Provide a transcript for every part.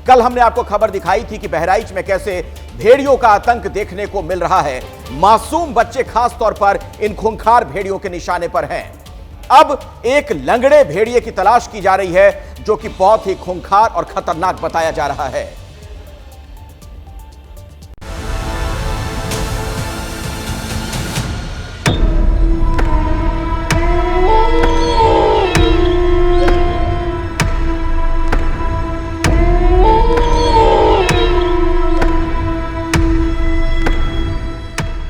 कल हमने आपको खबर दिखाई थी कि बहराइच में कैसे भेड़ियों का आतंक देखने को मिल रहा है। मासूम बच्चे खास तौर पर इन खूंखार भेड़ियों के निशाने पर हैं। अब एक लंगड़े भेड़िए की तलाश की जा रही है जो कि बहुत ही खूंखार और खतरनाक बताया जा रहा है।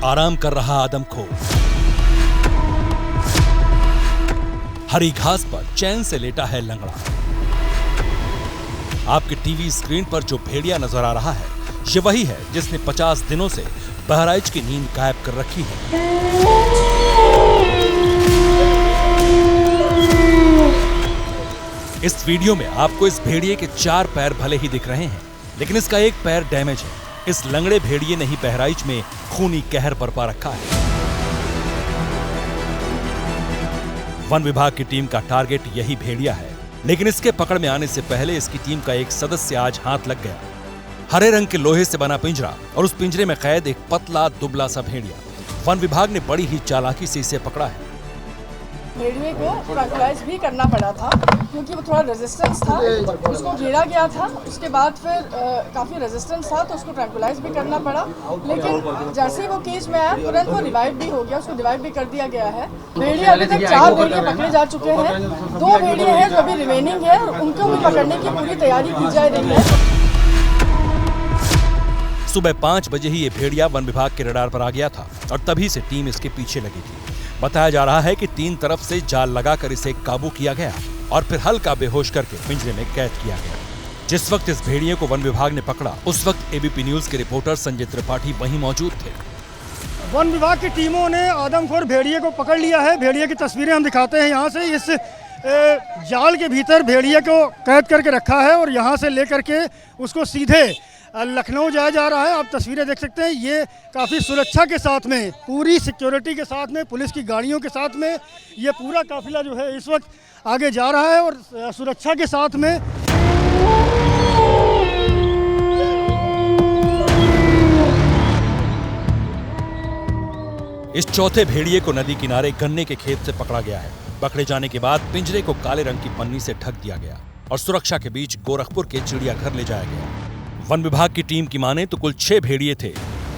आराम कर रहा आदमखोर हरी घास पर चैन से लेटा है लंगड़ा। आपके टीवी स्क्रीन पर जो भेड़िया नजर आ रहा है ये वही है जिसने 50 दिनों से बहराइच की नींद गायब कर रखी है। इस वीडियो में आपको इस भेड़िए के 4 पैर भले ही दिख रहे हैं लेकिन इसका एक पैर डैमेज है। इस लंगड़े भेड़िए ने ही बहराइच में खूनी कहर बरपा रखा है। वन विभाग की टीम का टारगेट यही भेड़िया है लेकिन इसके पकड़ में आने से पहले इसकी टीम का एक सदस्य आज हाथ लग गया। हरे रंग के लोहे से बना पिंजरा और उस पिंजरे में कैद एक पतला दुबला सा भेड़िया। वन विभाग ने बड़ी ही चालाकी से इसे पकड़ा है। भेड़िए को ट्रैंक्विलाइज भी करना पड़ा था क्योंकि वो थोड़ा रेजिस्टेंस था, उसको घेरा गया था। उसके बाद फिर काफ़ी रेजिस्टेंस था तो उसको ट्रैंक्विलाइज भी करना पड़ा। लेकिन जैसे ही वो केज में आया तुरंत वो रिवाइव भी हो गया, उसको रिवाइव भी कर दिया गया है। भेड़िए अभी तक 4 भेड़िए पकड़े जा चुके हैं, 2 भेड़िए हैं जो अभी रिमेनिंग है, उनको भी पकड़ने की पूरी तैयारी की जा रही है। सुबह 5 बजे ही ये भेड़िया वन विभाग के रडार पर आ गया था और तभी से टीम इसके पीछे लगी थी। बताया जा रहा है कि 3 तरफ से जाल लगाकर इसे काबू किया गया और फिर हल्का बेहोश करके पिंजरे में कैद किया गया। जिस वक्त इस भेड़िए को वन विभाग ने पकड़ा उस वक्त एबीपी न्यूज के रिपोर्टर संजय त्रिपाठी वहीं मौजूद थे। वन विभाग की टीमों ने आदमखोर भेड़िए को पकड़ लिया है। भेड़िए की तस्वीरें हम दिखाते हैं। यहाँ से इस जाल के भीतर भेड़िए को कैद करके रखा है और यहाँ से लेकर के उसको सीधे लखनऊ जाया जा रहा है। आप तस्वीरें देख सकते हैं। ये काफ़ी सुरक्षा के साथ में, पूरी सिक्योरिटी के साथ में, पुलिस की गाड़ियों के साथ में ये पूरा काफिला जो है इस वक्त आगे जा रहा है और सुरक्षा के साथ में। इस चौथे भेड़िए को नदी किनारे गन्ने के खेत से पकड़ा गया है। पकड़े जाने के बाद पिंजरे को काले रंग की पन्नी से ढक दिया गया और सुरक्षा के बीच गोरखपुर के चिड़ियाघर ले जाया गया। वन विभाग की टीम की माने तो कुल 6 भेड़िए थे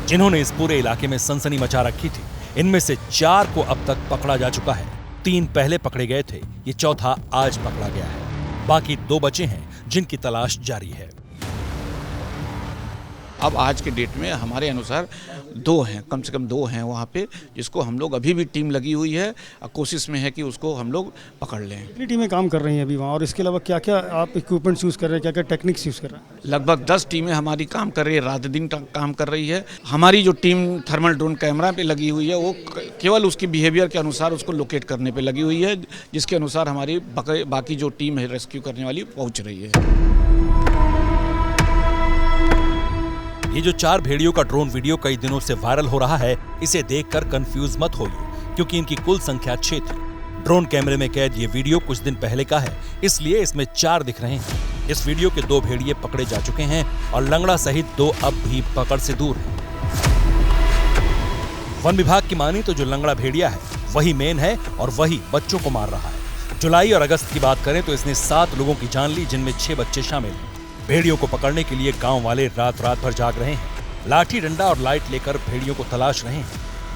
जिन्होंने इस पूरे इलाके में सनसनी मचा रखी थी। इनमें से 4 को अब तक पकड़ा जा चुका है। 3 पहले पकड़े गए थे, ये चौथा आज पकड़ा गया है। बाकी 2 बचे हैं जिनकी तलाश जारी है। अब आज के डेट में हमारे अनुसार 2 हैं, कम से कम 2 हैं वहाँ पे, जिसको हम लोग अभी भी टीम लगी हुई है, कोशिश में है कि उसको हम लोग पकड़ लें। कितनी टीमें काम कर रही हैं अभी वहाँ और इसके अलावा क्या क्या आप इक्विपमेंट्स यूज़ कर रहे हैं, क्या क्या टेक्निक्स यूज़ कर रहे हैं? लगभग 10 टीमें हमारी काम कर रही है, रात दिन काम कर रही है। हमारी जो टीम थर्मल ड्रोन कैमरा पे लगी हुई है वो केवल उसकी बिहेवियर के अनुसार उसको लोकेट करने पर लगी हुई है, जिसके अनुसार हमारी बाकी जो टीम है रेस्क्यू करने वाली पहुँच रही है। ये जो 4 भेड़ियों का ड्रोन वीडियो कई दिनों से वायरल हो रहा है, इसे देखकर कंफ्यूज मत होइए क्योंकि इनकी कुल संख्या 6 थी। ड्रोन कैमरे में कैद ये वीडियो कुछ दिन पहले का है, इसलिए इसमें 4 दिख रहे हैं। इस वीडियो के 2 भेड़िए पकड़े जा चुके हैं और लंगड़ा सहित 2 अब भी पकड़ से दूर हैं। वन विभाग की मानी तो जो लंगड़ा भेड़िया है वही मेन है और वही बच्चों को मार रहा है। जुलाई और अगस्त की बात करें तो इसने 7 लोगों की जान ली, जिनमें 6 बच्चे शामिल हैं। भेड़ियों को पकड़ने के लिए गांव वाले रात भर जाग रहे हैं। लाठी डंडा और लाइट लेकर भेड़ियों को तलाश रहे हैं।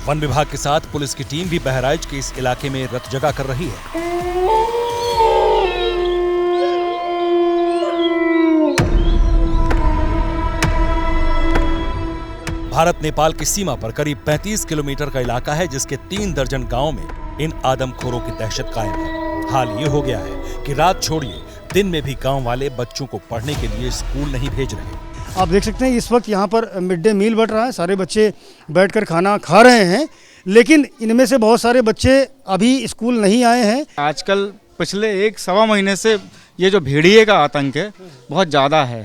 वन विभाग के साथ पुलिस की टीम भी बहराइच के इस इलाके में रत जगा कर रही है। भारत नेपाल की सीमा पर करीब 35 किलोमीटर का इलाका है, जिसके 3 दर्जन गांवों में इन आदमखोरों की दहशत कायम है। हाल ये हो गया है कि रात छोड़िए दिन में भी गांव वाले बच्चों को पढ़ने के लिए स्कूल नहीं भेज रहे। आप देख सकते हैं इस वक्त यहाँ पर मिड डे मील बंट रहा है। सारे बच्चे बैठकर खाना खा रहे हैं, लेकिन इनमें से बहुत सारे बच्चे अभी स्कूल नहीं आए हैं। आजकल पिछले 1-1.25 महीने से ये जो भेड़िए का आतंक है बहुत ज़्यादा है।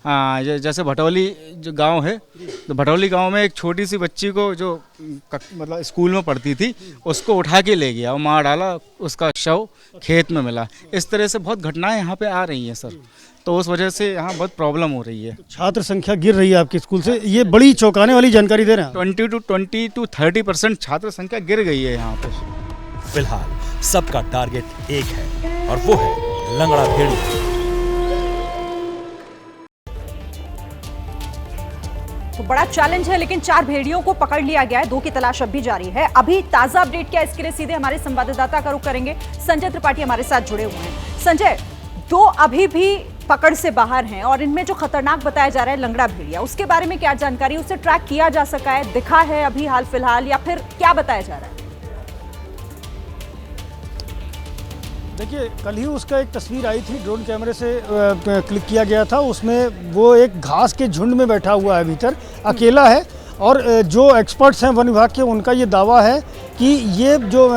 हाँ, जैसे भटौली जो गांव है, तो भटौली गांव में एक छोटी सी बच्ची को जो मतलब स्कूल में पढ़ती थी उसको उठा के ले गया और मार डाला, उसका शव खेत में मिला। इस तरह से बहुत घटनाएं यहाँ पे आ रही हैं सर। तो उस वजह से यहाँ बहुत प्रॉब्लम हो रही है। छात्र संख्या गिर रही है आपके स्कूल से, ये बड़ी चौंकाने वाली जानकारी दे रहे हैं। 20 to 30% छात्र संख्या गिर गई है यहाँ पे। फिलहाल सबका टारगेट एक है और वो है लंगड़ा भेड़िया। तो बड़ा चैलेंज है, लेकिन 4 भेड़ियों को पकड़ लिया गया है, 2 की तलाश अब भी जारी है। अभी ताजा अपडेट क्या है, इसके लिए सीधे हमारे संवाददाता का रुख करेंगे। संजय त्रिपाठी हमारे साथ जुड़े हुए हैं। संजय, 2 अभी भी पकड़ से बाहर हैं और इनमें जो खतरनाक बताया जा रहा है लंगड़ा भेड़िया, उसके बारे में क्या जानकारी, उसे ट्रैक किया जा सका है, दिखा है अभी हाल फिलहाल, या फिर क्या बताया जा रहा है? देखिए, कल ही उसका एक तस्वीर आई थी, ड्रोन कैमरे से क्लिक किया गया था। उसमें वो एक घास के झुंड में बैठा हुआ है, भीतर अकेला है। और जो एक्सपर्ट्स हैं वन विभाग के, उनका ये दावा है कि ये जो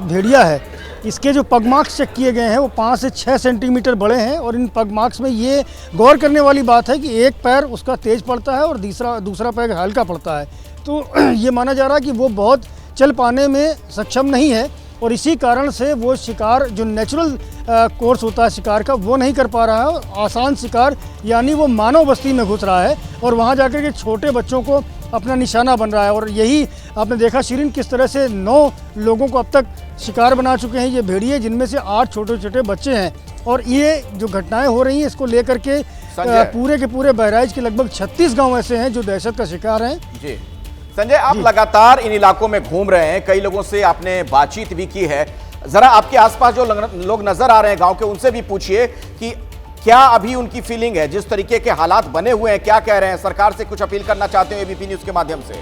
भेड़िया है, इसके जो पग मार्क्स चेक किए गए हैं वो 5 से 6 सेंटीमीटर बड़े हैं। और इन पग मार्क्स में ये गौर करने वाली बात है कि एक पैर उसका तेज पड़ता है और दूसरा पैर हल्का पड़ता है। तो ये माना जा रहा है कि वो बहुत चल पाने में सक्षम नहीं है और इसी कारण से वो शिकार, जो नेचुरल कोर्स होता है शिकार का, वो नहीं कर पा रहा है। आसान शिकार यानी वो मानव बस्ती में घुस रहा है और वहाँ जाकर के छोटे बच्चों को अपना निशाना बन रहा है। और यही आपने देखा शिरीन, किस तरह से 9 लोगों को अब तक शिकार बना चुके हैं ये भेड़िए, जिनमें से 8 छोटे छोटे बच्चे हैं। और ये जो घटनाएं हो रही हैं, इसको लेकर के पूरे के पूरे बहराइच के लगभग 36 गाँव ऐसे हैं जो दहशत का शिकार हैं। जी संजय, आप लगातार इन इलाकों में घूम रहे हैं, कई लोगों से आपने बातचीत भी की है। जरा आपके आसपास जो लोग नजर आ रहे हैं गांव के, उनसे भी पूछिए कि क्या अभी उनकी फीलिंग है, जिस तरीके के हालात बने हुए हैं, क्या कह रहे हैं, सरकार से कुछ अपील करना चाहते हैं एबीपी न्यूज के माध्यम से?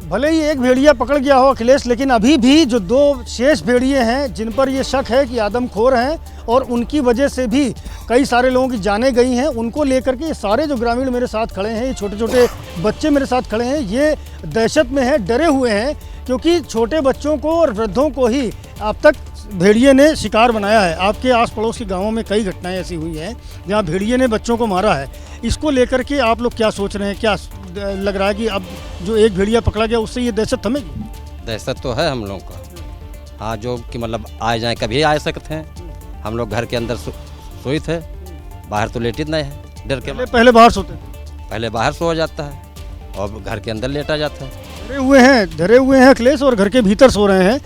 भले ही एक भेड़िया पकड़ गया हो अखिलेश, लेकिन अभी भी जो 2 शेष भेड़िए हैं जिन पर यह शक है कि आदमखोर हैं और उनकी वजह से भी कई सारे लोगों की जानें गई हैं, उनको लेकर के ये सारे जो ग्रामीण मेरे साथ खड़े हैं, ये छोटे छोटे बच्चे मेरे साथ खड़े हैं, ये दहशत में हैं, डरे हुए हैं, क्योंकि छोटे बच्चों को और वृद्धों को ही अब तक भेड़िए ने शिकार बनाया है। आपके आस पड़ोस के गाँवों में कई घटनाएँ ऐसी हुई हैं जहाँ भेड़िए ने बच्चों को मारा है। इसको लेकर के आप लोग क्या सोच रहे हैं? क्या लग रहा है कि अब जो एक भेड़िया पकड़ा गया उससे ये दहशत थमेगी? दहशत तो है हम लोगों का। हाँ, जो कि मतलब आ जाए, कभी आ सकते हैं। हम लोग घर के अंदर सोए थे, बाहर तो लेटे नहीं है डर के। पहले बाहर सोते थे? पहले बाहर सो जाता है और घर के अंदर लेटा जाता है। डरे हुए हैं अखिलेश, और घर के भीतर सो रहे हैं।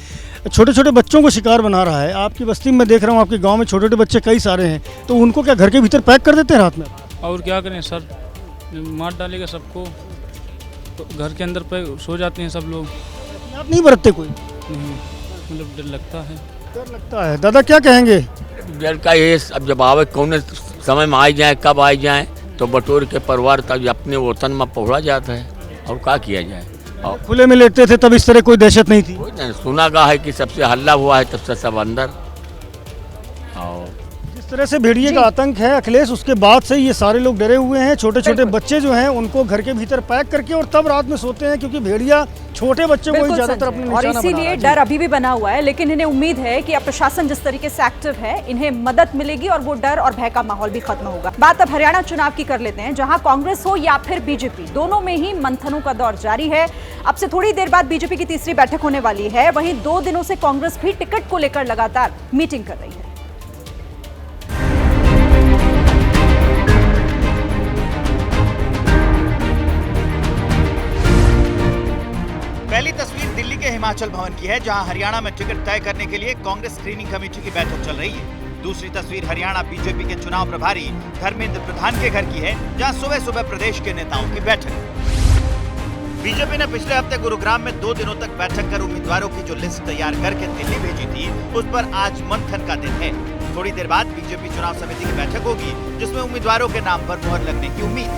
छोटे छोटे बच्चों को शिकार बना रहा है। आपकी बस्ती में देख रहा हूँ, आपके गाँव में छोटे छोटे बच्चे कई सारे हैं, तो उनको क्या घर के भीतर पैक कर देते हैं रात में? और क्या करें सर, मार डालेगा सबको, तो घर के अंदर पे सो जाते हैं सब लोग। आप नहीं बरतते कोई? नहीं, मतलब डर लगता है। डर लगता है। दादा क्या कहेंगे? डर का ये, अब जब आवे कौन समय में आ जाए, कब आ जाए, तो बटोर के परिवार तक अपने वतन में पहुँचा जाता है। और क्या किया जाए? और खुले में लेटते थे तब इस तरह कोई दहशत नहीं थी? कोई नहीं, सुना गा है कि सबसे हल्ला हुआ है तब से सब अंदर। और जिस तरह से भेड़िए का आतंक है अखिलेश, उसके बाद से ये सारे लोग डरे हुए हैं। छोटे छोटे बच्चे जो हैं उनको घर के भीतर पैक करके और तब रात में सोते हैं, क्योंकि भेड़िया छोटे बच्चों को ही ज्यादातर अपने निशाना और बना रहा है। इसीलिए डर अभी भी बना हुआ है, लेकिन इन्हें उम्मीद है कि अब प्रशासन जिस तरीके से एक्टिव है, इन्हें मदद मिलेगी और वो डर और भय का माहौल भी खत्म होगा। बात अब हरियाणा चुनाव की कर लेते हैं, जहां कांग्रेस हो या फिर बीजेपी, दोनों में ही मंथनों का दौर जारी है। अब से थोड़ी देर बाद बीजेपी की तीसरी बैठक होने वाली है। वहीं 2 दिनों से कांग्रेस भी टिकट को लेकर लगातार मीटिंग कर रही है। पहली तस्वीर दिल्ली के हिमाचल भवन की है, जहां हरियाणा में टिकट तय करने के लिए कांग्रेस स्क्रीनिंग कमेटी की बैठक चल रही है। दूसरी तस्वीर हरियाणा बीजेपी के चुनाव प्रभारी धर्मेंद्र प्रधान के घर की है, जहां सुबह सुबह प्रदेश के नेताओं की बैठक। बीजेपी ने पिछले हफ्ते गुरुग्राम में 2 दिनों तक बैठक कर उम्मीदवारों की जो लिस्ट तैयार करके दिल्ली भेजी थी, उस पर आज मंथन का दिन है। थोड़ी देर बाद बीजेपी चुनाव समिति की बैठक होगी, जिसमें उम्मीदवारों के नाम पर मुहर लगने की उम्मीद।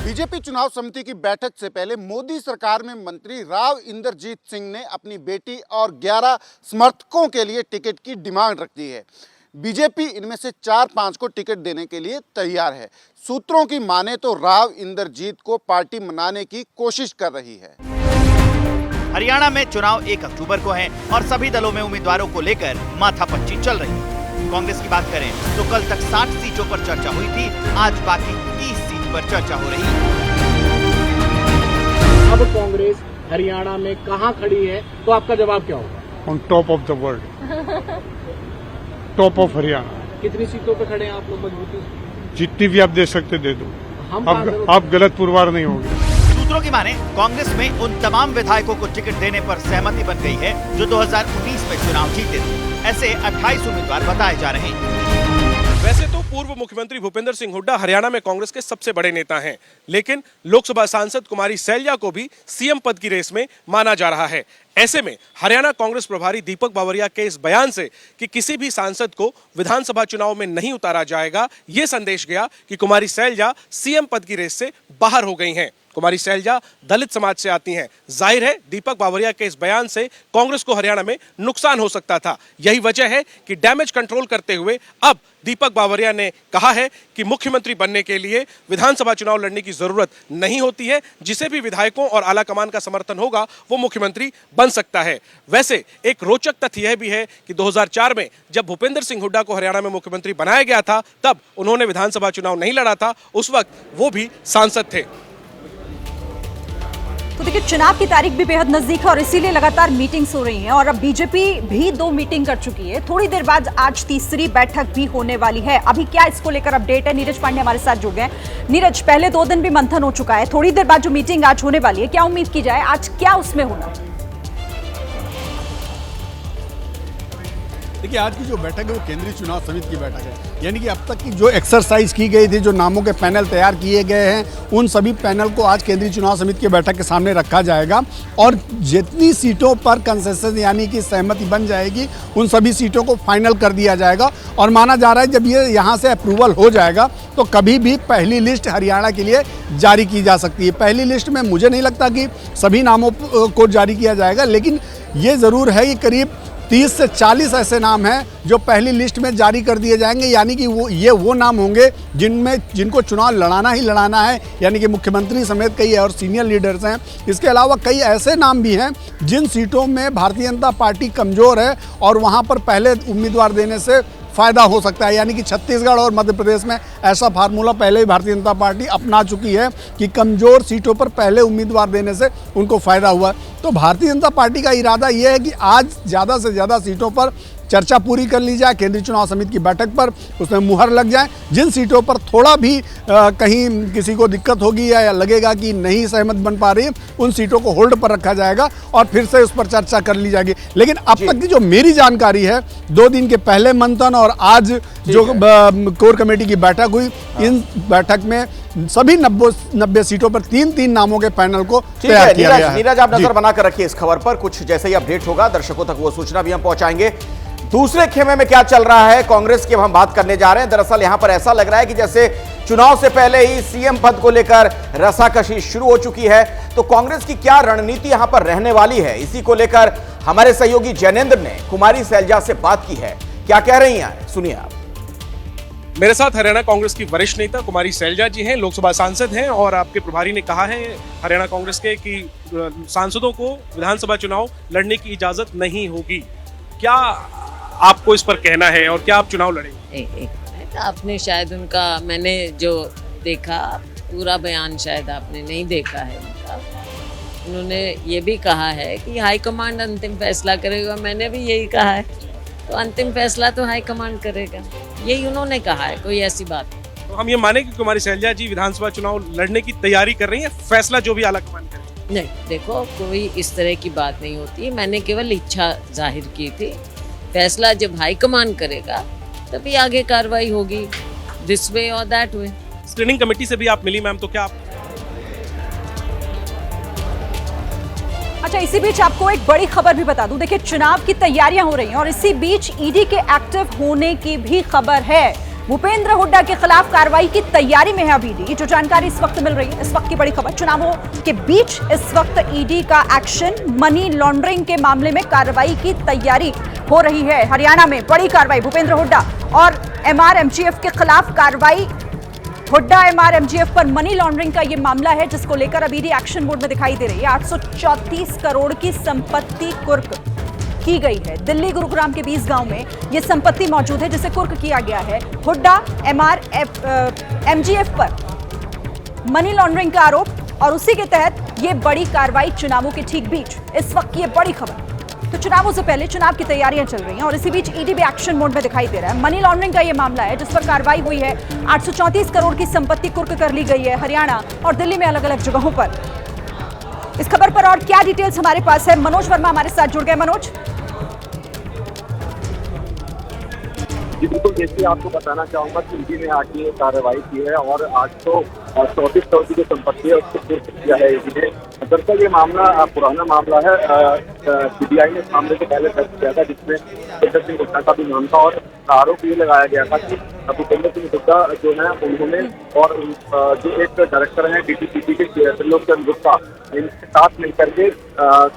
बीजेपी चुनाव समिति की बैठक से पहले मोदी सरकार में मंत्री राव इंद्रजीत सिंह ने अपनी बेटी और 11 समर्थकों के लिए टिकट की डिमांड रख दी है। बीजेपी इनमें से 4-5 को टिकट देने के लिए तैयार है। सूत्रों की माने तो राव इंद्रजीत को पार्टी मनाने की कोशिश कर रही है। हरियाणा में चुनाव 1 अक्टूबर को है और सभी दलों में उम्मीदवारों को लेकर माथापच्ची चल रही है। कांग्रेस की बात करें तो कल तक 60 सीटों पर चर्चा हुई थी, आज बाकी 30 सीट पर चर्चा हो रही है। अब कांग्रेस हरियाणा में कहां खड़ी है, तो आपका जवाब क्या होगा? On top of the world. Top of Haryana. कितनी सीटों पे खड़े हैं आप लोग मजबूती? जितनी भी आप दे सकते दे दो, आप गलत पुरवार नहीं होंगे। सूत्रों की माने कांग्रेस में उन तमाम विधायकों को टिकट देने पर सहमति बन गई है जो 2019 में चुनाव जीते थे। ऐसे 28 उम्मीदवार बताए जा रहे हैं। वैसे तो पूर्व मुख्यमंत्री भूपेंद्र सिंह हुड्डा हरियाणा में कांग्रेस के सबसे बड़े नेता हैं, लेकिन लोकसभा सांसद कुमारी सैलजा को भी सीएम पद की रेस में माना जा रहा है। ऐसे में हरियाणा कांग्रेस प्रभारी दीपक बावरिया के इस बयान से कि किसी भी सांसद को विधानसभा चुनाव में नहीं उतारा जाएगा, ये संदेश गया कि कुमारी सैलजा सीएम पद की रेस से बाहर हो गई हैं। कुमारी सैलजा दलित समाज से आती हैं। जाहिर है दीपक बावरिया के इस बयान से कांग्रेस को हरियाणा में नुकसान हो सकता था। यही वजह है कि डैमेज कंट्रोल करते हुए अब दीपक बावरिया ने कहा है कि मुख्यमंत्री बनने के लिए विधानसभा चुनाव लड़ने की जरूरत नहीं होती है। जिसे भी विधायकों और आलाकमान का समर्थन होगा वो मुख्यमंत्री बन सकता है। वैसे एक रोचक तथ्य यह भी है कि 2004 में जब भूपेंद्र सिंह हुड्डा को हरियाणा में मुख्यमंत्री बनाया गया था तब उन्होंने विधानसभा चुनाव नहीं लड़ा था। उस वक्त वो भी सांसद थे। तो देखिए चुनाव की तारीख भी बेहद नजदीक है और इसीलिए लगातार मीटिंग्स हो रही हैं और अब बीजेपी भी 2 मीटिंग कर चुकी है। थोड़ी देर बाद आज तीसरी बैठक भी होने वाली है। अभी क्या इसको लेकर अपडेट है, नीरज पांडे हमारे साथ जुड़ गए हैं। नीरज, पहले 2 दिन भी मंथन हो चुका है, थोड़ी देर बाद जो मीटिंग आज होने वाली है, क्या उम्मीद की जाए आज क्या उसमें होना? देखिए आज की जो बैठक है वो केंद्रीय चुनाव समिति की बैठक है, यानी कि अब तक की जो एक्सरसाइज की गई थी, जो नामों के पैनल तैयार किए गए हैं, उन सभी पैनल को आज केंद्रीय चुनाव समिति की बैठक के सामने रखा जाएगा और जितनी सीटों पर कंसेंसस यानी कि सहमति बन जाएगी उन सभी सीटों को फाइनल कर दिया जाएगा। और माना जा रहा है जब ये यहाँ से अप्रूवल हो जाएगा तो कभी भी पहली लिस्ट हरियाणा के लिए जारी की जा सकती है। पहली लिस्ट में मुझे नहीं लगता कि सभी नामों को जारी किया जाएगा, लेकिन ये ज़रूर है कि करीब 30 से 40 ऐसे नाम हैं जो पहली लिस्ट में जारी कर दिए जाएंगे, यानी कि वो नाम होंगे जिनको चुनाव लड़ाना ही लड़ाना है, यानी कि मुख्यमंत्री समेत कई और सीनियर लीडर्स हैं। इसके अलावा कई ऐसे नाम भी हैं जिन सीटों में भारतीय जनता पार्टी कमज़ोर है और वहां पर पहले उम्मीदवार देने से फ़ायदा हो सकता है, यानी कि छत्तीसगढ़ और मध्य प्रदेश में ऐसा फार्मूला पहले ही भारतीय जनता पार्टी अपना चुकी है कि कमज़ोर सीटों पर पहले उम्मीदवार देने से उनको फ़ायदा हुआ। तो भारतीय जनता पार्टी का इरादा ये है कि आज ज़्यादा से ज़्यादा सीटों पर चर्चा पूरी कर ली जाए, केंद्रीय चुनाव समिति की बैठक पर उसमें मुहर लग जाए। जिन सीटों पर थोड़ा भी कहीं किसी को दिक्कत होगी या लगेगा कि नहीं सहमत बन पा रही है, उन सीटों को होल्ड पर रखा जाएगा और फिर से उस पर चर्चा कर ली जाएगी। लेकिन अब तक की जो मेरी जानकारी है, 2 दिन के पहले मंथन और आज जो कोर कमेटी की बैठक हुई, इन बैठक में सभी 90 सीटों पर 3-3 नामों के पैनल को तैयार किया गया है। नीरज, आप नजर बनाकर रखिए इस खबर पर, कुछ जैसे ही अपडेट होगा दर्शकों तक वो सूचना भी हम पहुंचाएंगे। दूसरे खेमे में क्या चल रहा है कांग्रेस की हम बात करने जा रहे हैं। दरअसल यहां पर ऐसा लग रहा है कि जैसे चुनाव से पहले ही सीएम पद को लेकर रसाकसी शुरू हो चुकी है। तो कांग्रेस की क्या रणनीति यहां पर रहने वाली है, इसी को लेकर हमारे सहयोगी जैनेंद्र ने कुमारी सैलजा से बात की है। क्या कह रही हैं, सुनिए आप। मेरे साथ हरियाणा कांग्रेस की वरिष्ठ नेता कुमारी सैलजा जी हैं, लोकसभा सांसद हैं और आपके प्रभारी ने कहा है हरियाणा कांग्रेस के कि सांसदों को विधानसभा चुनाव लड़ने की इजाजत नहीं होगी। क्या आपको इस पर कहना है और क्या आप चुनाव लड़ेंगे? एक मिनट, आपने शायद उनका, मैंने जो देखा पूरा बयान शायद आपने नहीं देखा है उनका। उन्होंने ये भी कहा है कि हाईकमांड अंतिम फैसला करेगा। मैंने भी यही कहा है, तो अंतिम फैसला तो हाईकमांड करेगा, यही उन्होंने कहा है, कोई ऐसी बात नहीं। तो हम ये माने कि कुमारी सैलजा जी विधानसभा चुनाव लड़ने की तैयारी कर रही है, फैसला जो भी आलाकमान करे? नहीं, देखो कोई इस तरह की बात नहीं होती, मैंने केवल इच्छा जाहिर की थी। फैसला जब हाईकमान करेगा तभी आगे कार्रवाई होगी, दिस वे और दैट वे। स्क्रीनिंग कमेटी से भी आप मिली मैम, तो क्या आप? अच्छा, इसी बीच आपको एक बड़ी खबर भी बता दूं। देखिए चुनाव की तैयारियां हो रही हैं और इसी बीच ईडी के एक्टिव होने की भी खबर है। भूपेंद्र हुड्डा के खिलाफ कार्रवाई की तैयारी में है अभी ईडी, जो जानकारी इस वक्त मिल रही है। इस वक्त की बड़ी खबर, चुनावों के बीच इस वक्त ईडी का एक्शन, मनी लॉन्ड्रिंग के मामले में कार्रवाई की तैयारी हो रही है। हरियाणा में बड़ी कार्रवाई, भूपेंद्र हुड्डा और MRMGF के खिलाफ कार्रवाई। हुड्डा MRMGF पर मनी लॉन्ड्रिंग का यह मामला है जिसको लेकर अब ईडी एक्शन मोड में दिखाई दे रही है। 834 करोड़ की संपत्ति कुर्क की गई है। दिल्ली गुरुग्राम के 20 गांव में यह संपत्ति मौजूद है जिसे कुर्क किया गया है। हुड्डा MRMGF पर मनी लॉन्ड्रिंग का आरोप और उसी के तहत यह बड़ी कार्रवाई चुनावों के ठीक बीच। इस वक्त की यह बड़ी खबर। तो चुनावों से पहले चुनाव की तैयारियां चल रही हैं और इसी बीच ईडी भी एक्शन मोड में दिखाई दे रहा है। मनी लॉन्ड्रिंग का ये मामला है जिस पर कार्रवाई हुई है। 834 करोड़ की संपत्ति कुर्क कर ली गई है हरियाणा और दिल्ली में अलग अलग जगहों पर। इस खबर पर और क्या डिटेल्स हमारे पास है, मनोज वर्मा हमारे साथ जुड़ गए। मनोज, जी बिल्कुल, देखिए आपको बताना चाहूंगा कि ईडी ने आज ये कार्रवाई की है और 834 करोड़ की जो संपत्ति है उसको कुर्क किया है ईडी ने। दरअसल ये मामला पुराना मामला है। सीबीआई ने इस मामले से पहले दर्ज किया था जिसमें भूपेंद्र सिंह हुड्डा का भी नाम था और आरोप ये लगाया गया था कि भूपेंद्र सिंह हुड्डा जो है उन्होंने और जो एक डायरेक्टर है डीटीपीसी के त्रिलोक चंद्र गुप्ता, इनके साथ मिलकर के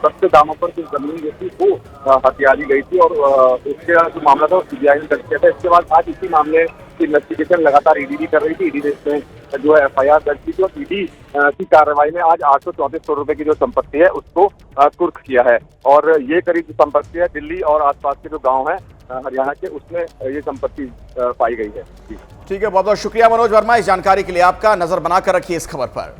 सस्ते दामों पर जो जमीन जो थी वो हथिया ली गई थी और उसके जो मामला था वो सीबीआई ने दर्ज किया था। इसके बाद आज इसी मामले की इन्वेस्टिगेशन लगातार ईडी भी कर रही थी। ईडी ने इसमें जो है एफआईआर दर्ज की थी और ईडी की कार्रवाई में आज 834 करोड़ रुपए की जो संपत्ति है उसको कुर्क किया है और ये करीब जो संपत्ति है दिल्ली और आसपास के जो गांव है हरियाणा के, उसमें ये संपत्ति पाई गई है। ठीक है, बहुत बहुत शुक्रिया मनोज वर्मा इस जानकारी के लिए आपका। नजर बनाकर रखिए इस खबर पर।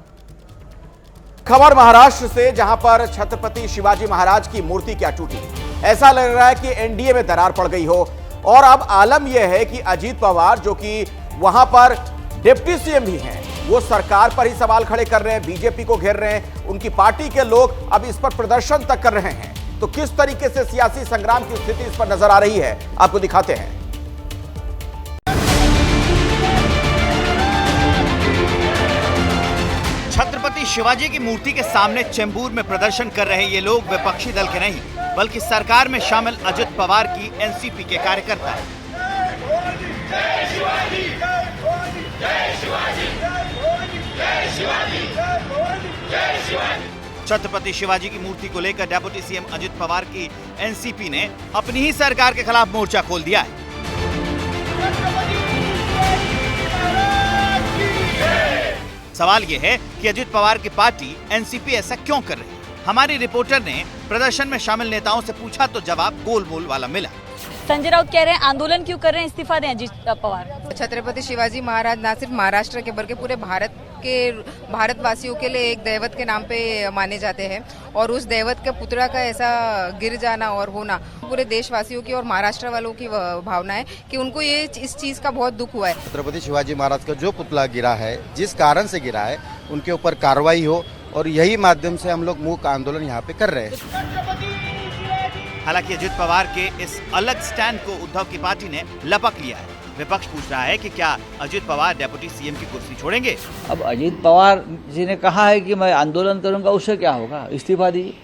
खबर महाराष्ट्र से, जहां पर छत्रपति शिवाजी महाराज की मूर्ति क्या टूटी। ऐसा लग रहा है कि एनडीए में दरार पड़ गई हो और अब आलम यह है कि अजीत पवार जो कि वहां पर डिप्टी सीएम भी हैं, वो सरकार पर ही सवाल खड़े कर रहे हैं, बीजेपी को घेर रहे हैं। उनकी पार्टी के लोग अब इस पर प्रदर्शन तक कर रहे हैं। तो किस तरीके से सियासी संग्राम की स्थिति इस पर नजर आ रही है, आपको दिखाते हैं। छत्रपति शिवाजी की मूर्ति के सामने चेंबूर में प्रदर्शन कर रहे ये लोग विपक्षी दल के नहीं बल्कि सरकार में शामिल अजित पवार की एनसीपी के कार्यकर्ता हैं। छत्रपति शिवाजी की मूर्ति को लेकर डेप्यूटी सीएम अजित पवार की एनसीपी ने अपनी ही सरकार के खिलाफ मोर्चा खोल दिया है। सवाल यह है कि अजित पवार की पार्टी एनसीपी ऐसा क्यों कर रही है। हमारी रिपोर्टर ने प्रदर्शन में शामिल नेताओं से पूछा तो जवाब गोलमोल वाला मिला। संजय राउत कह रहे हैं आंदोलन क्यों कर रहे हैं, इस्तीफा दें अजित पवार। छत्रपति शिवाजी महाराज न सिर्फ महाराष्ट्र के बल्कि पूरे भारतवासियों के लिए एक दैवत के नाम पे माने जाते हैं और उस दैवत के पुतला का ऐसा गिर जाना और होना पूरे देशवासियों की और महाराष्ट्र वालों की भावना है कि उनको ये इस चीज का बहुत दुख हुआ है। छत्रपति शिवाजी महाराज का जो पुतला गिरा है, जिस कारण से गिरा है, उनके ऊपर कार्रवाई हो और यही माध्यम से हम लोग मूक आंदोलन यहाँ पे कर रहे हैं। हालांकि अजित पवार के इस अलग स्टैंड को उद्धव की पार्टी ने लपक लिया है। विपक्ष पूछ रहा है कि क्या अजित पवार डेप्यूटी सीएम की कुर्सी छोड़ेंगे। अब अजित पवार जी ने कहा है कि मैं आंदोलन करूंगा, उससे क्या होगा, इस्तीफा दीजिए।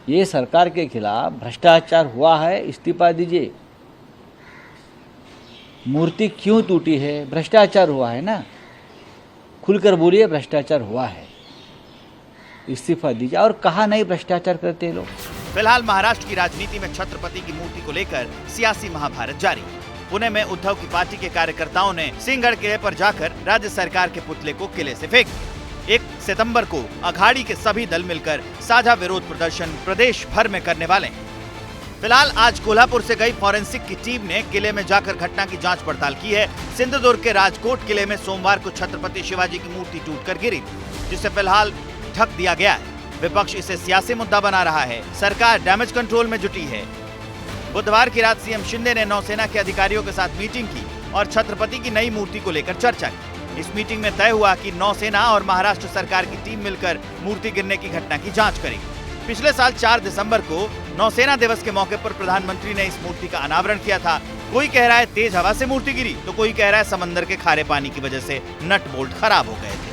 ये सरकार के खिलाफ भ्रष्टाचार हुआ है, इस्तीफा दीजिए। मूर्ति क्यों टूटी है, भ्रष्टाचार हुआ है ना, खुलकर बोलिए भ्रष्टाचार हुआ है, इस्तीफा दीजिए। और कहा नहीं भ्रष्टाचार करते लोग। फिलहाल महाराष्ट्र की राजनीति में छत्रपति की मूर्ति को लेकर सियासी महाभारत जारी। पुणे में उद्धव की पार्टी के कार्यकर्ताओं ने सिंहगढ़ किले पर जाकर राज्य सरकार के पुतले को किले से फेंक दिया। 1 सितंबर को अघाड़ी के सभी दल मिलकर साझा विरोध प्रदर्शन प्रदेश भर में करने वाले हैं। फिलहाल आज कोल्हापुर से गई फॉरेंसिक की टीम ने किले में जाकर घटना की जांच पड़ताल की है। सिंधुदुर्ग के राजकोट किले में सोमवार को छत्रपति शिवाजी की मूर्ति टूटकर गिरी, जिसे फिलहाल ढक दिया गया है। विपक्ष इसे सियासी मुद्दा बना रहा है। सरकार डैमेज कंट्रोल में जुटी है। बुधवार की रात सीएम शिंदे ने नौसेना के अधिकारियों के साथ मीटिंग की और छत्रपति की नई मूर्ति को लेकर चर्चा की। इस मीटिंग में तय हुआ कि नौसेना और महाराष्ट्र सरकार की टीम मिलकर मूर्ति गिरने की घटना की जांच करेगी। पिछले साल 4 दिसंबर को नौसेना दिवस के मौके पर प्रधानमंत्री ने इस मूर्ति का अनावरण किया था। कोई कह रहा है तेज हवा से मूर्ति गिरी, तो कोई कह रहा है समंदर के खारे पानी की वजह से नट बोल्ट खराब हो गए थे।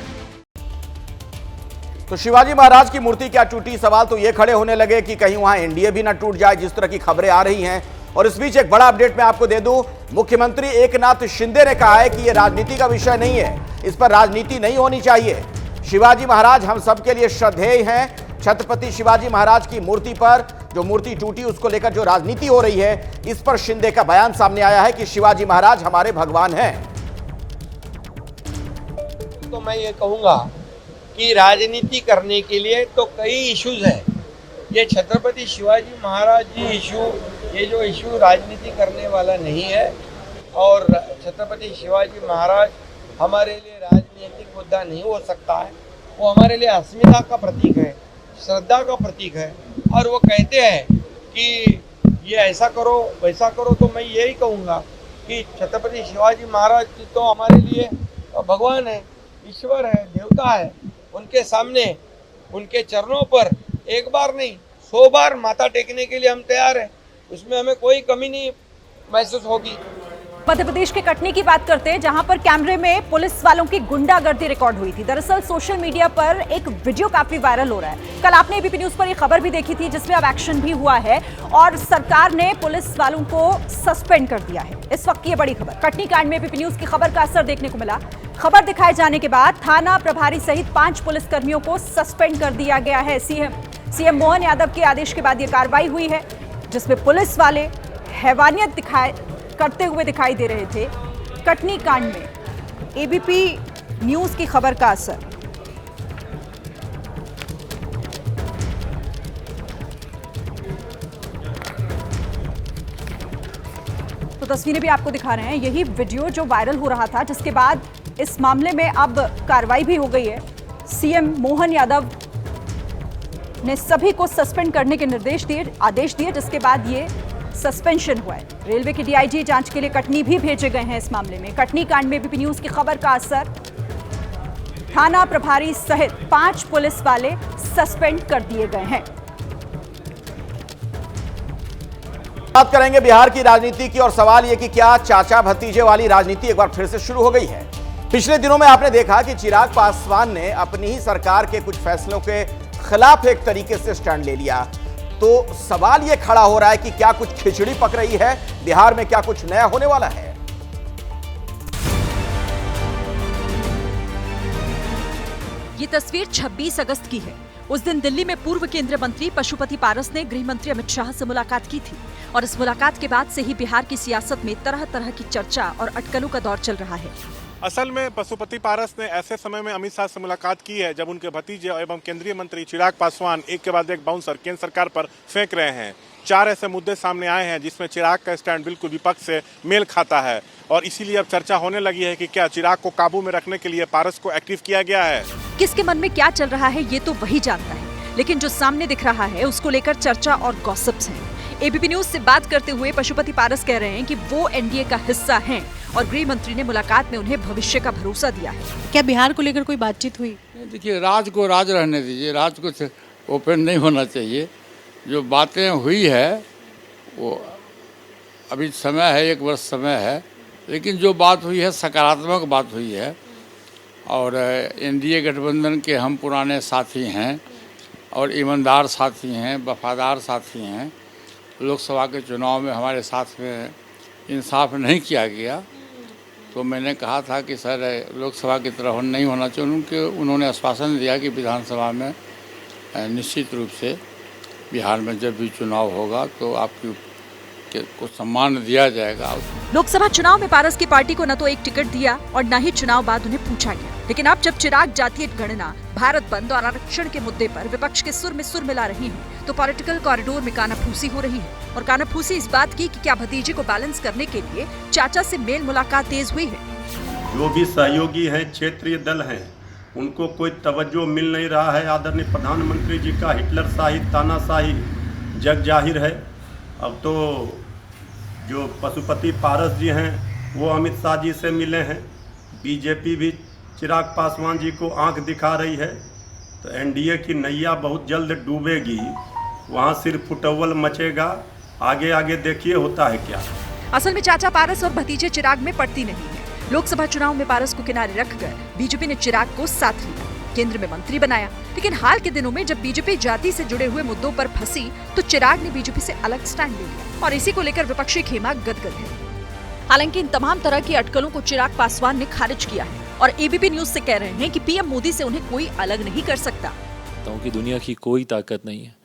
तो शिवाजी महाराज की मूर्ति क्या टूटी, सवाल तो ये खड़े होने लगे कि कहीं वहां एनडीए भी ना टूट जाए, जिस तरह की खबरें आ रही हैं। और इस बीच एक बड़ा अपडेट मैं आपको दे दूं, मुख्यमंत्री एकनाथ शिंदे ने कहा है कि यह राजनीति का विषय नहीं है, इस पर राजनीति नहीं होनी चाहिए। शिवाजी महाराज हम सबके लिए श्रद्धेय हैं। छत्रपति शिवाजी महाराज की मूर्ति पर जो मूर्ति टूटी उसको लेकर जो राजनीति हो रही है, इस पर शिंदे का बयान सामने आया है कि शिवाजी महाराज हमारे भगवान हैं। तो मैं ये कहूंगा कि राजनीति करने के लिए तो कई इश्यूज हैं। ये छत्रपति शिवाजी महाराज जी इशू, ये जो इशू राजनीति करने वाला नहीं है। और छत्रपति शिवाजी महाराज हमारे लिए राजनीतिक मुद्दा नहीं हो सकता है, वो हमारे लिए अस्मिता का प्रतीक है। श्रद्धा का प्रतीक है। और वो कहते हैं कि ये ऐसा करो वैसा करो, तो मैं यही कहूँगा कि छत्रपति शिवाजी महाराज जी तो हमारे लिए भगवान है, ईश्वर है, देवता है। उनके सामने, उनके चरणों पर एक बार नहीं 100 बार माथा टेकने के लिए हम तैयार हैं। उसमें हमें कोई कमी नहीं महसूस होगी। मध्य प्रदेश के कटनी की बात करते हैं, जहां पर कैमरे में पुलिस वालों की गुंडागर्दी रिकॉर्ड हुई थी। दरअसल सोशल मीडिया पर एक वीडियो काफी वायरल हो रहा है। कल आपने एबीपी न्यूज पर यह खबर भी देखी थी, जिसमें अब एक्शन भी हुआ है और सरकार ने पुलिस वालों को सस्पेंड कर दिया है। इस वक्त की ये बड़ी खबर, कटनी कांड में एबीपी न्यूज की खबर का असर देखने को मिला। खबर दिखाए जाने के बाद थाना प्रभारी सहित 5 पुलिसकर्मियों को सस्पेंड कर दिया गया है। सीएम मोहन यादव के आदेश के बाद यह कार्रवाई हुई है, जिसमें पुलिस वाले हैवानियत करते हुए दिखाई दे रहे थे। कटनी कांड में एबीपी न्यूज की खबर का असर। तो तस्वीरें भी आपको दिखा रहे हैं, यही वीडियो जो वायरल हो रहा था, जिसके बाद इस मामले में अब कार्रवाई भी हो गई है। सीएम मोहन यादव ने सभी को सस्पेंड करने के आदेश दिए, जिसके बाद ये सस्पेंशन हुआ है। रेलवे के डीआईजी जांच के लिए कटनी भी भेजे गए हैं। इस मामले में कटनी कांड में एबीपी न्यूज की खबर का असर, थाना प्रभारी सहित 5 पुलिस वाले सस्पेंड कर दिए गए हैं। बात करेंगे बिहार की राजनीति की और सवाल यह कि क्या चाचा भतीजे वाली राजनीति एक बार फिर से शुरू हो गई है। पिछले दिनों में आपने देखा कि चिराग पासवान ने अपनी ही सरकार के कुछ फैसलों के खिलाफ एक तरीके से स्टैंड ले लिया। तो सवाल यह खड़ा हो रहा है कि क्या कुछ खिचड़ी पक रही है बिहार में, क्या कुछ नया होने वाला है। ये तस्वीर 26 अगस्त की है। उस दिन दिल्ली में पूर्व केंद्रीय मंत्री पशुपति पारस ने गृह मंत्री अमित शाह से मुलाकात की थी और इस मुलाकात के बाद से ही बिहार की सियासत में तरह तरह की चर्चा और अटकलों का दौर चल रहा है। असल में पशुपति पारस ने ऐसे समय में अमित शाह से मुलाकात की है जब उनके भतीजे एवं केंद्रीय मंत्री चिराग पासवान एक के बाद एक बाउंसर केंद्र सरकार पर फेंक रहे हैं। 4 ऐसे मुद्दे सामने आए हैं जिसमें चिराग का स्टैंड बिल्कुल विपक्ष से मेल खाता है और इसीलिए अब चर्चा होने लगी है कि क्या चिराग को काबू में रखने के लिए पारस को एक्टिव किया गया है। किसके मन में क्या चल रहा है ये तो वही जानता है, लेकिन जो सामने दिख रहा है उसको लेकर चर्चा और गॉसिप्स हैं। एबीपी न्यूज से बात करते हुए पशुपति पारस कह रहे हैं कि वो एनडीए का हिस्सा हैं और गृह मंत्री ने मुलाकात में उन्हें भविष्य का भरोसा दिया है। क्या बिहार को लेकर कोई बातचीत हुई? देखिए, राज को राज रहने दीजिए, राज कुछ ओपन नहीं होना चाहिए। जो बातें हुई है वो अभी समय है, 1 वर्ष समय है, लेकिन जो बात हुई है सकारात्मक बात हुई है और एनडीए गठबंधन के हम पुराने साथी हैं और ईमानदार साथी हैं, वफादार साथी हैं। लोकसभा के चुनाव में हमारे साथ में इंसाफ नहीं किया गया तो मैंने कहा था कि सर लोकसभा की तरह नहीं होना चाहिए। उन्होंने आश्वासन दिया कि विधानसभा में निश्चित रूप से बिहार में जब भी चुनाव होगा तो आपकी को सम्मान दिया जाएगा। लोकसभा चुनाव में पारस की पार्टी को न तो एक टिकट दिया और न ही चुनाव बाद उन्हें पूछा गया, लेकिन अब जब चिराग जातीय गणना, भारत बंद और आरक्षण के मुद्दे पर विपक्ष के सुर में सुर मिला रही है तो पॉलिटिकल कॉरिडोर में कानाफूसी हो रही है। और कानाफूसी इस बात की कि क्या भतीजे को बैलेंस करने के लिए चाचा से मेल मुलाकात तेज हुई है। जो भी सहयोगी हैं, क्षेत्रीय दल हैं, उनको कोई तवज्जो मिल नहीं रहा है। आदरणीय प्रधानमंत्री जी का हिटलर शाही तानाशाही जग जाहिर है। अब तो जो पशुपति पारस जी हैं वो अमित शाह जी से मिले हैं, बीजेपी भी चिराग पासवान जी को आंख दिखा रही है, तो एनडीए की नैया बहुत जल्द डूबेगी, वहाँ सिर्फ फुटअव्वल मचेगा। आगे आगे देखिए होता है क्या। असल में चाचा पारस और भतीजे चिराग में पड़ती नहीं है। लोकसभा चुनाव में पारस को किनारे रखकर बीजेपी ने चिराग को साथ लिया, केंद्र में मंत्री बनाया, लेकिन हाल के दिनों में जब बीजेपी जाति से जुड़े हुए मुद्दों पर फंसी तो चिराग ने बीजेपी से अलग स्टैंड ले लिया और इसी को लेकर विपक्षी खेमा गदगद है। हालांकि इन तमाम तरह की अटकलों को चिराग पासवान ने खारिज किया है और एबीपी न्यूज से कह रहे हैं कि पीएम मोदी से उन्हें कोई अलग नहीं कर सकता। कि दुनिया की कोई ताकत नहीं है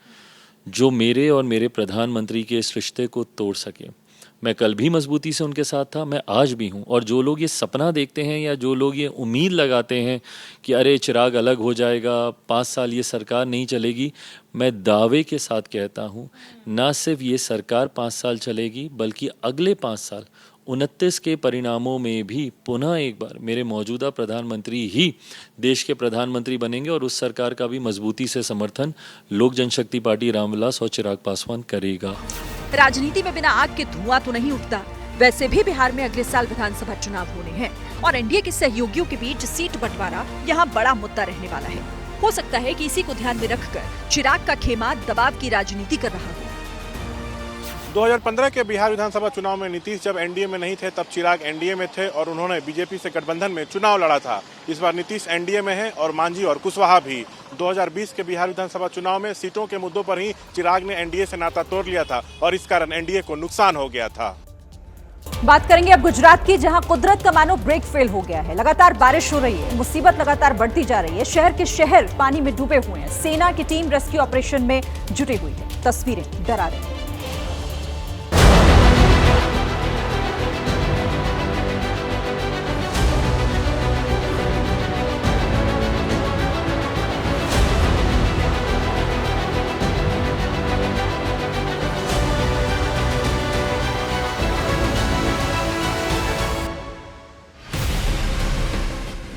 जो मेरे और मेरे प्रधानमंत्री के इस रिश्ते को तोड़ सके। मैं कल भी मजबूती से उनके साथ था, मैं आज भी हूँ। और जो लोग ये सपना देखते हैं या जो लोग ये उम्मीद लगाते हैं कि अरे चिराग अलग हो जाएगा, 5 साल ये सरकार नहीं चलेगी, मैं दावे के साथ कहता हूँ ना सिर्फ ये सरकार 5 साल चलेगी बल्कि अगले 5 साल 29 के परिणामों में भी पुनः एक बार मेरे मौजूदा प्रधानमंत्री ही देश के प्रधानमंत्री बनेंगे और उस सरकार का भी मजबूती से समर्थन लोक जनशक्ति पार्टी रामविलास और चिराग पासवान करेगा। राजनीति में बिना आग के धुआं तो नहीं उठता। वैसे भी बिहार में अगले साल विधानसभा चुनाव होने हैं और एनडीए के सहयोगियों के बीच सीट बंटवारा यहाँ बड़ा मुद्दा रहने वाला है। हो सकता है कि इसी को ध्यान में रखकर चिराग का खेमा दबाव की राजनीति कर रहा हो। 2015 के बिहार विधानसभा चुनाव में नीतीश जब एनडीए में नहीं थे तब चिराग एनडीए में थे और उन्होंने बीजेपी से गठबंधन में चुनाव लड़ा था। इस बार नीतीश एनडीए में है और मांझी और कुशवाहा भी। 2020 के बिहार विधानसभा चुनाव में सीटों के मुद्दों पर ही चिराग ने एनडीए से नाता तोड़ लिया था और इस कारण एनडीए को नुकसान हो गया था। बात करेंगे अब गुजरात की, जहां कुदरत का मानो ब्रेक फेल हो गया है। लगातार बारिश हो रही है, मुसीबत लगातार बढ़ती जा रही है। शहर के शहर पानी में डूबे हुए हैं। सेना की टीम रेस्क्यू ऑपरेशन में जुटी हुई है। तस्वीरें डरा रही हैं।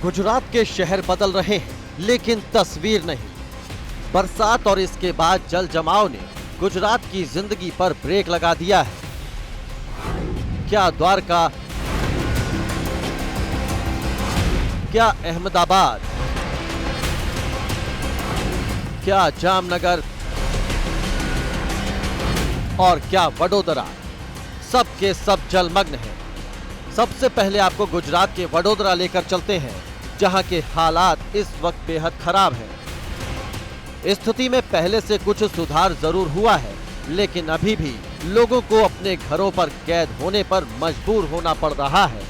गुजरात के शहर बदल रहे हैं लेकिन तस्वीर नहीं। बरसात और इसके बाद जल जमाव ने गुजरात की जिंदगी पर ब्रेक लगा दिया है। क्या द्वारका, क्या अहमदाबाद, क्या जामनगर और क्या वडोदरा, सब के सब जलमग्न हैं। सबसे पहले आपको गुजरात के वडोदरा लेकर चलते हैं, जहां के हालात इस वक्त बेहद खराब हैं। स्थिति में पहले से कुछ सुधार जरूर हुआ है, लेकिन अभी भी लोगों को अपने घरों पर कैद होने पर मजबूर होना पड़ रहा है।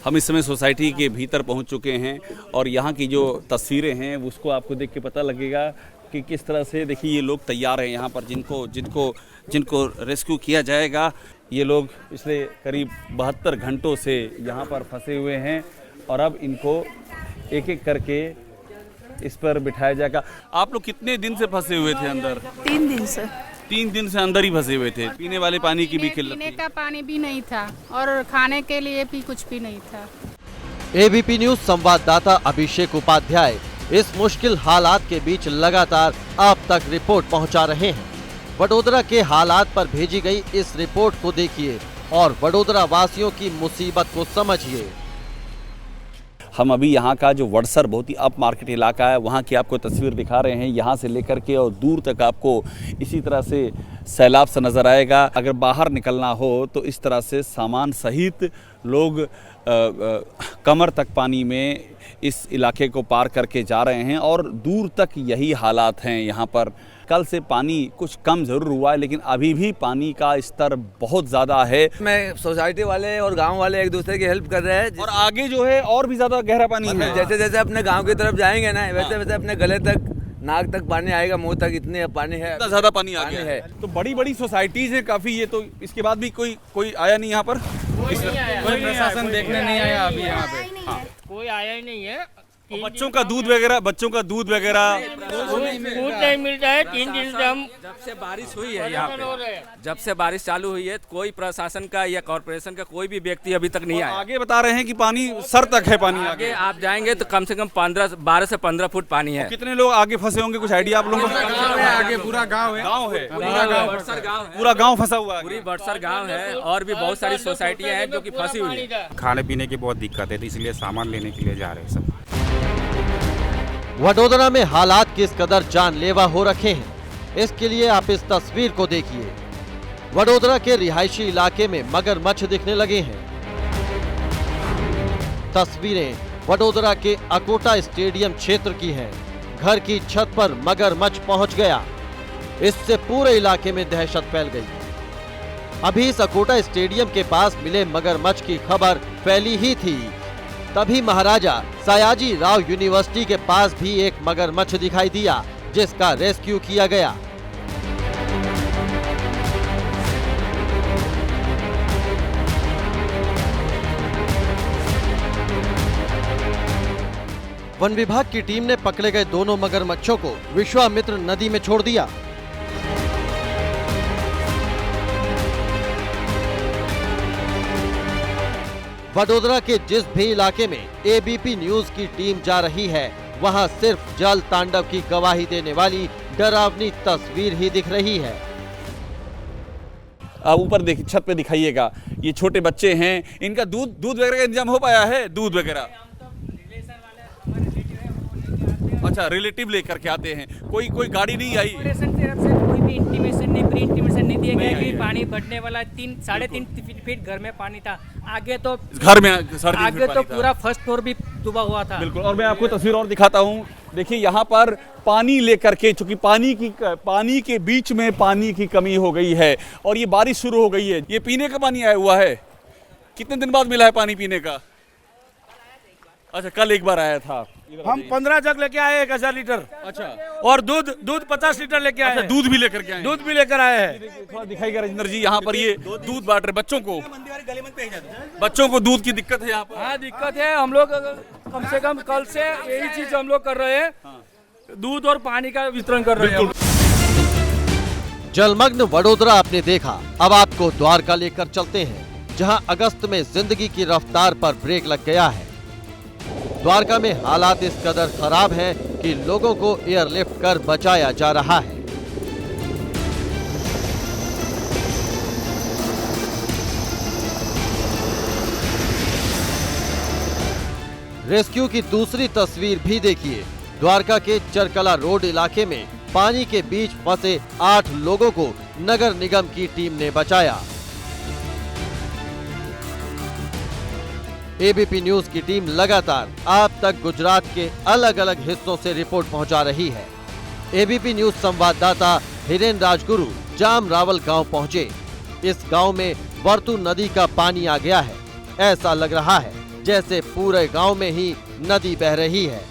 हम इस समय सोसाइटी के भीतर पहुंच चुके हैं और यहाँ की जो तस्वीरें हैं उसको आपको देख के पता लगेगा कि किस तरह से, देखिए ये लोग तैयार हैं यहाँ पर जिनको रेस्क्यू किया जाएगा। ये लोग पिछले करीब 72 घंटों से यहाँ पर फंसे हुए हैं और अब इनको एक एक करके इस पर बिठाया जाएगा। आप लोग कितने दिन से फंसे हुए थे अंदर? 3 दिन से। 3 दिन से अंदर ही फंसे हुए थे। पीने वाले पानी की भी किल्लत? पीने का पानी भी नहीं था और खाने के लिए भी कुछ भी नहीं था। एबीपी न्यूज संवाददाता अभिषेक उपाध्याय इस मुश्किल हालात के बीच लगातार आप तक रिपोर्ट पहुंचा रहे हैं। वडोदरा के हालात पर भेजी गई इस रिपोर्ट को देखिए और वडोदरा वासियों की मुसीबत को समझिए। हम अभी यहाँ का जो वडसर बहुत ही अप मार्केट इलाका है वहाँ की आपको तस्वीर दिखा रहे हैं। यहाँ से लेकर के और दूर तक आपको इसी तरह से सैलाब सा नज़र आएगा। अगर बाहर निकलना हो तो इस तरह से सामान सहित लोग कमर तक पानी में इस इलाके को पार करके जा रहे हैं और दूर तक यही हालात हैं यहाँ पर। कल से पानी कुछ कम ज़रूर हुआ है लेकिन अभी भी पानी का स्तर बहुत ज़्यादा है। मैं सोसाइटी वाले और गांव वाले एक दूसरे की हेल्प कर रहे हैं और आगे जो है और भी ज़्यादा गहरा पानी है। जैसे जैसे अपने गांव की तरफ जाएंगे ना वैसे वैसे अपने गले तक, नाक तक पानी आएगा, मुंह तक इतने पानी है, इतना ज़्यादा पानी आ गया है। तो बड़ी बड़ी सोसाइटीज़ है काफ़ी। ये तो इसके बाद भी कोई आया नहीं यहाँ पर? कोई प्रशासन देखने नहीं आया अभी यहाँ पे। कोई आया ही नहीं है। बच्चों का दूध वगैरह दूध नहीं मिलता है। 3 दिन से हम जब से बारिश हुई है यहाँ पे, जब से बारिश चालू हुई है कोई प्रशासन का या कॉर्पोरेशन का कोई भी व्यक्ति अभी तक नहीं आया। आगे बता रहे हैं कि पानी सर तक है। पानी आगे आप जाएंगे तो कम से कम 12 से 15 फुट पानी है। कितने लोग आगे फंसे होंगे, कुछ आइडिया आप लोगों को? आगे पूरा गाँव है, पूरा गाँव फंसा हुआ है। पूरी बड़सर गाँव है और भी बहुत सारी सोसाइटियाँ हैं जो की फंसी हुई है। खाने पीने की बहुत दिक्कत है, इसलिए सामान लेने के लिए जा रहे हैं सब। वडोदरा में हालात किस कदर जानलेवा हो रखे हैं, इसके लिए आप इस तस्वीर को देखिए। वडोदरा के रिहायशी इलाके में मगरमच्छ दिखने लगे हैं। तस्वीरें वडोदरा के अकोटा स्टेडियम क्षेत्र की हैं। घर की छत पर मगरमच्छ पहुंच गया। इससे पूरे इलाके में दहशत फैल गई। अभी इस अकोटा स्टेडियम के पास मिले मगरमच्छ की खबर फैली ही थी, तभी महाराजा सयाजी राव यूनिवर्सिटी के पास भी एक मगरमच्छ दिखाई दिया, जिसका रेस्क्यू किया गया। वन विभाग की टीम ने पकड़े गए दोनों मगरमच्छों को विश्वामित्र नदी में छोड़ दिया। वडोदरा के जिस भी इलाके में एबीपी न्यूज की टीम जा रही है, वहां सिर्फ जल तांडव की गवाही देने वाली डरावनी तस्वीर ही दिख रही है। आप ऊपर देखिए, छत पे दिखाइएगा, ये छोटे बच्चे हैं, इनका दूध वगैरह का इंतजाम हो पाया है? दूध वगैरह अच्छा रिलेटिव लेकर के आते हैं, कोई गाड़ी नहीं आई? कोई भी इंटीमेशन नहीं, प्री इंटीमेशन नहीं दिया गया कि पानी बढ़ने वाला 3-3.5 फीट घर में पानी था। आगे तो घर में आगे तो पूरा फर्स्ट फ्लोर भी डूबा हुआ था। बिल्कुल। और मैं आपको तस्वीर और दिखाता हूँ, देखिए यहाँ पर पानी लेकर के, चूंकि पानी के बीच में पानी की कमी हो गई है और ये बारिश शुरू हो गई है। ये पीने का पानी आया हुआ है, कितने दिन बाद मिला है पानी पीने का? अच्छा, कल एक बार आया था। हम 15 जग लेके आए 1000 लीटर। अच्छा, और दूध 50 लीटर लेके आए। अच्छा, दूध भी लेकर के आए? दूध भी लेकर आए हैं। थोड़ा दिखाइएगा राजेंद्र जी, यहाँ पर ये दूध बांट रहे बच्चों को। बच्चों को दूध की दिक्कत है यहाँ पर? हाँ, दिक्कत है। हम लोग कम से कम कल से यही चीज हम लोग कर रहे हैं, दूध और पानी का वितरण कर रहे हैं। जलमग्न वडोदरा आपने देखा, अब आपको द्वारका लेकर चलते हैं, जहां अगस्त में जिंदगी की रफ्तार पर ब्रेक लग गया है। द्वारका में हालात इस कदर खराब हैं कि लोगों को एयरलिफ्ट कर बचाया जा रहा है। रेस्क्यू की दूसरी तस्वीर भी देखिए। द्वारका के चरकला रोड इलाके में पानी के बीच फंसे 8 लोगों को नगर निगम की टीम ने बचाया। एबीपी न्यूज की टीम लगातार आप तक गुजरात के अलग अलग हिस्सों से रिपोर्ट पहुंचा रही है। एबीपी न्यूज संवाददाता हिरेन राजगुरु जाम रावल गांव पहुंचे। इस गांव में वर्तु नदी का पानी आ गया है। ऐसा लग रहा है जैसे पूरे गांव में ही नदी बह रही है।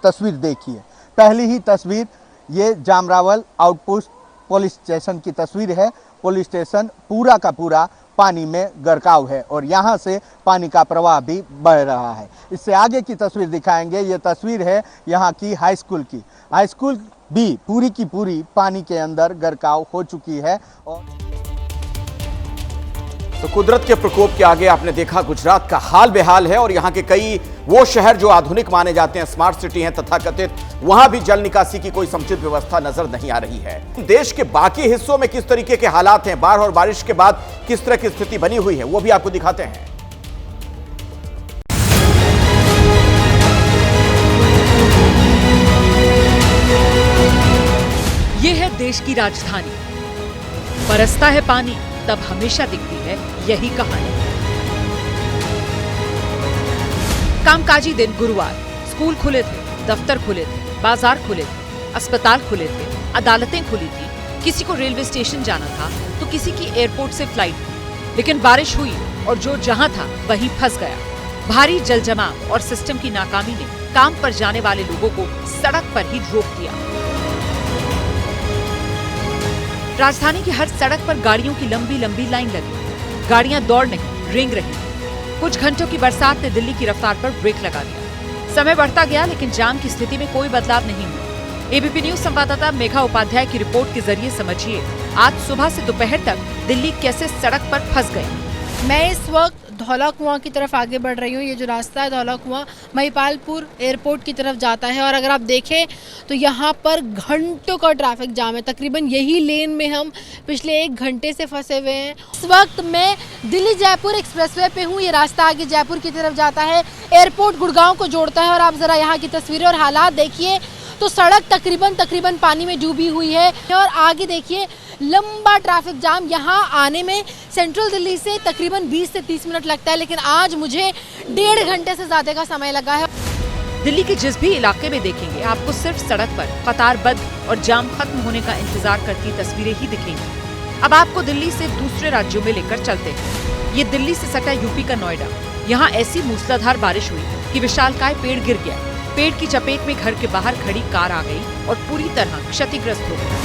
तस्वीर देखिए, पहली ही तस्वीर ये जामरावल आउटपोस्ट पुलिस स्टेशन की तस्वीर है। पुलिस स्टेशन पूरा का पूरा पानी में गरकाव है और यहाँ से पानी का प्रवाह भी बढ़ रहा है। इससे आगे की तस्वीर दिखाएंगे। ये तस्वीर है यहाँ की हाई स्कूल की। हाई स्कूल भी पूरी की पूरी पानी के अंदर गरकाव हो चुकी है। और तो कुदरत के प्रकोप के आगे आपने देखा गुजरात का हाल बेहाल है और यहाँ के कई वो शहर जो आधुनिक माने जाते हैं, स्मार्ट सिटी हैं तथाकथित, वहां भी जल निकासी की कोई समुचित व्यवस्था नजर नहीं आ रही है। देश के बाकी हिस्सों में किस तरीके के हालात हैं, बाढ़ और बारिश के बाद किस तरह की स्थिति बनी हुई है, वो भी आपको दिखाते हैं। ये है देश की राजधानी। बरसता है पानी तब हमेशा दिखती है यही कहानी। कामकाजी दिन गुरुवार, स्कूल खुले थे, दफ्तर खुले थे, बाजार खुले थे, अस्पताल खुले थे, अदालतें खुली थी। किसी को रेलवे स्टेशन जाना था तो किसी की एयरपोर्ट से फ्लाइट थी। लेकिन बारिश हुई और जो जहां था वहीं फंस गया। भारी जल जमाव और सिस्टम की नाकामी ने काम पर जाने वाले लोगों को सड़क पर ही रोक दिया। राजधानी की हर सड़क पर गाड़ियों की लंबी लंबी लाइन लगी। गाड़ियां दौड़ नहीं, रेंग रही। कुछ घंटों की बरसात ने दिल्ली की रफ्तार पर ब्रेक लगा दिया। समय बढ़ता गया लेकिन जाम की स्थिति में कोई बदलाव नहीं हुआ। एबीपी न्यूज संवाददाता मेघा उपाध्याय की रिपोर्ट के जरिए समझिए आज सुबह से दोपहर तक दिल्ली कैसे सड़क पर फंस गए। मैं इस वक्त धौला कुआं की तरफ आगे बढ़ रही हूँ। ये जो रास्ता है धौला कुआं महिपालपुर एयरपोर्ट की तरफ जाता है और अगर आप देखें तो यहाँ पर घंटों का ट्रैफिक जाम है। तकरीबन यही लेन में हम पिछले 1 घंटे से फंसे हुए हैं। इस वक्त मैं दिल्ली जयपुर एक्सप्रेसवे पे हूँ। ये रास्ता आगे जयपुर की तरफ जाता है, एयरपोर्ट गुड़गांव को जोड़ता है और आप ज़रा यहाँ की तस्वीरें और हालात देखिए तो सड़क तकरीबन पानी में डूबी हुई है और आगे देखिए लंबा ट्रैफिक जाम। यहाँ आने में सेंट्रल दिल्ली से तकरीबन 20 से 30 मिनट लगता है लेकिन आज मुझे 1.5 घंटे से ज़्यादा का समय लगा है। दिल्ली के जिस भी इलाके में देखेंगे आपको सिर्फ सड़क पर कतारबद्ध और जाम खत्म होने का इंतजार करती तस्वीरें ही दिखेंगी। अब आपको दिल्ली से दूसरे राज्यों में लेकर चलते हैं। ये दिल्ली से सटा यूपी का नोएडा। यहाँ ऐसी मूसलाधार बारिश हुई कि विशालकाय पेड़ गिर गया। पेड़ की चपेट में घर के बाहर खड़ी कार आ गई और पूरी तरह क्षतिग्रस्त हो गई।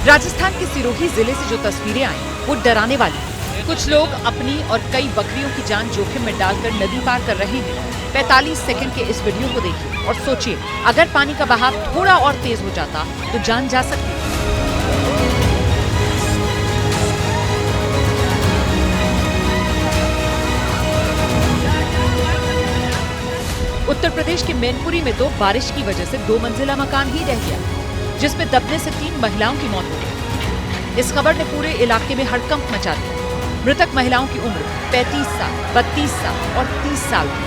राजस्थान के सिरोही जिले से जो तस्वीरें आई वो डराने वाली। कुछ लोग अपनी और कई बकरियों की जान जोखिम में डालकर नदी पार कर रहे हैं। 45 सेकंड के इस वीडियो को देखिए और सोचिए अगर पानी का बहाव थोड़ा और तेज हो जाता तो जान जा सकती। उत्तर प्रदेश के मैनपुरी में तो बारिश की वजह से 2 मंजिला मकान ही रह गया, जिसमें दबने से 3 महिलाओं की मौत हो गई। इस खबर ने पूरे इलाके में हड़कंप मचा दिया। मृतक महिलाओं की उम्र 35 साल, 32 साल और 30 साल थी।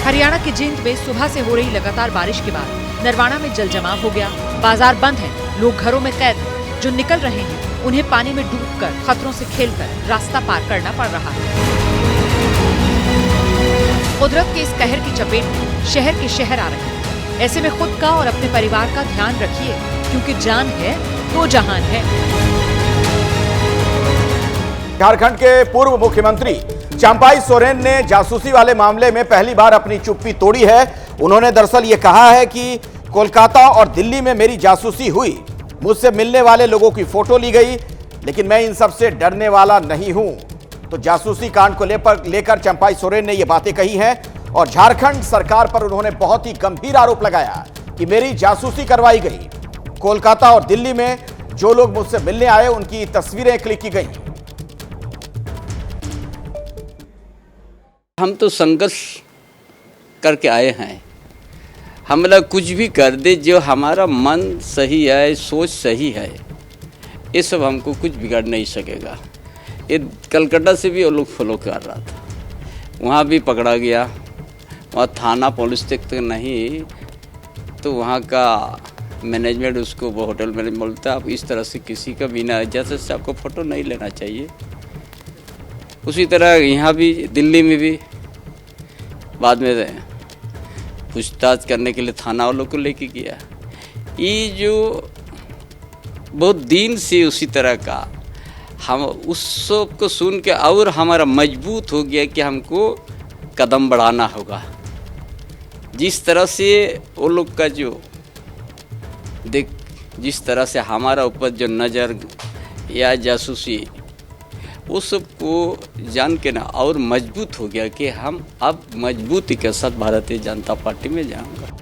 हरियाणा के जींद में सुबह से हो रही लगातार बारिश के बाद नरवाना में जल जमाव हो गया। बाजार बंद है, लोग घरों में कैद हैं। जो निकल रहे हैं उन्हें पानी में डूबकर खतरों से खेलकर रास्ता पार करना पड़ रहा है। कुदरत के इस कहर की चपेट में शहर के शहर आ रहे हैं। ऐसे में खुद का और अपने परिवार का ध्यान रखिए, क्योंकि जान है तो जहान है। झारखंड के पूर्व मुख्यमंत्री चंपाई सोरेन ने जासूसी वाले मामले में पहली बार अपनी चुप्पी तोड़ी है। उन्होंने दरअसल ये कहा है कि कोलकाता और दिल्ली में मेरी जासूसी हुई, मुझसे मिलने वाले लोगों की फोटो ली गई, लेकिन मैं इन सब से डरने वाला नहीं हूं। तो जासूसी कांड को लेकर चंपाई सोरेन ने ये बातें कही हैं और झारखंड सरकार पर उन्होंने बहुत ही गंभीर आरोप लगाया कि मेरी जासूसी करवाई गई। कोलकाता और दिल्ली में जो लोग मुझसे मिलने आए उनकी तस्वीरें क्लिक की गई। हम तो संघर्ष करके आए हैं। हम लोग कुछ भी कर दे, जो हमारा मन सही है, सोच सही है, ये सब हमको कुछ बिगाड़ नहीं सकेगा। ये कलकत्ता से भी वो लोग फॉलो कर रहा था, वहाँ भी पकड़ा गया, वहाँ थाना पुलिस तक नहीं, तो वहाँ का मैनेजमेंट उसको वो होटल मैनेजमेंट बोलता है आप इस तरह से किसी का बिना इजाज़त से आपको फ़ोटो नहीं लेना चाहिए। उसी तरह यहाँ भी दिल्ली में भी बाद में पूछताछ करने के लिए थाना वालों को लेके गया। ये जो बहुत दिन से उसी तरह का हम उस सब को सुन के और हमारा मजबूत हो गया कि हमको कदम बढ़ाना होगा। जिस तरह से वो लोग का जो जिस तरह से हमारा ऊपर जो नज़र या जासूसी, वो सब को जान के ना और मजबूत हो गया कि हम अब मजबूती के साथ भारतीय जनता पार्टी में जाएंगे।